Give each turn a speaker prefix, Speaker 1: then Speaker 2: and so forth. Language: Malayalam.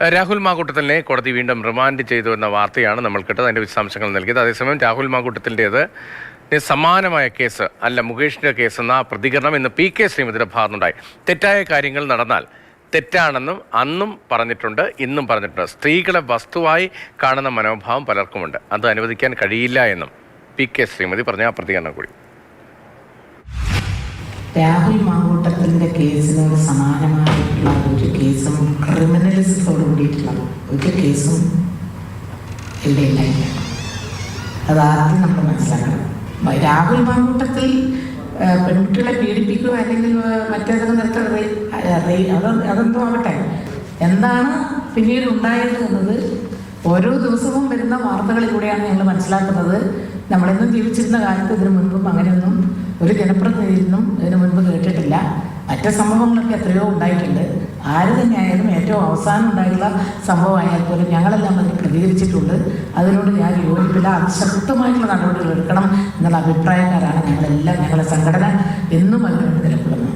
Speaker 1: രാഹുൽ മാങ്കൂട്ടത്തിലിനെ കോടതി വീണ്ടും റിമാൻഡ് ചെയ്തു എന്ന വാർത്തയാണ് നമ്മൾ കേട്ടത്. അതിൻ്റെ വിശദാംശങ്ങൾ നൽകിയത്. അതേസമയം രാഹുൽ മാങ്കൂട്ടത്തിൻ്റേത് സമാനമായ കേസ് അല്ല മുകേഷിൻ്റെ കേസെന്ന പ്രതികരണം ഇന്ന് PK ശ്രീമതിയുടെ ഭാഗത്തുണ്ടായി. തെറ്റായ കാര്യങ്ങൾ നടന്നാൽ തെറ്റാണെന്നും അന്നും പറഞ്ഞിട്ടുണ്ട്, ഇന്നും പറഞ്ഞിട്ടുണ്ട്. സ്ത്രീകളെ വസ്തുവായി കാണുന്ന മനോഭാവം പലർക്കുമുണ്ട്. അത് അനുവദിക്കാൻ കഴിയില്ല എന്നും PK ശ്രീമതി പറഞ്ഞ ആ പ്രതികരണം കൂടി.
Speaker 2: രാഹുൽ മാങ്കൂട്ടത്തിൻ്റെ കേസിനോട് സമാനമായിട്ടുള്ള ഒരു കേസും ക്രിമിനലിസത്തോട് കൂടിയിട്ടുള്ള ഒരു കേസും ഇവിടെ ഉണ്ടായില്ല. അതാദ്യം നമ്മൾ മനസ്സിലാക്കണം. രാഹുൽ മാങ്കൂട്ടത്തിൽ പെൺകുട്ടികളെ പീഡിപ്പിക്കുക അല്ലെങ്കിൽ മറ്റേതെങ്കിലും തരത്തിലുള്ള അതെന്തോ ആവട്ടെ, എന്താണ് പിന്നീട് ഉണ്ടായത് എന്നത് ഓരോ ദിവസവും വരുന്ന വാർത്തകളിലൂടെയാണ് ഞങ്ങൾ മനസ്സിലാക്കുന്നത്. നമ്മളെന്നും ജീവിച്ചിരുന്ന കാലത്ത് ഇതിനു മുൻപും അങ്ങനെയൊന്നും ഒരു ജനപ്രതിനിധിയിൽ നിന്നും ഇതിനു മുൻപ് കേട്ടിട്ടില്ല. മറ്റ് സംഭവങ്ങളൊക്കെ എത്രയോ ഉണ്ടായിട്ടുണ്ട്. ആര് തന്നെയായാലും ഏറ്റവും അവസാനം ഉണ്ടായിട്ടുള്ള സംഭവമായാൽ പോലും ഞങ്ങളെല്ലാം അതിന് പ്രതികരിച്ചിട്ടുണ്ട്. അതിനോട് ഞാൻ യോജിപ്പില്ല. അതിശക്തമായിട്ടുള്ള നടപടികൾ എടുക്കണം എന്നുള്ള അഭിപ്രായക്കാരാണ് ഞങ്ങളെല്ലാം. ഞങ്ങളുടെ സംഘടന എന്നും അതിനുവേണ്ടി നിലകൊള്ളുന്നു.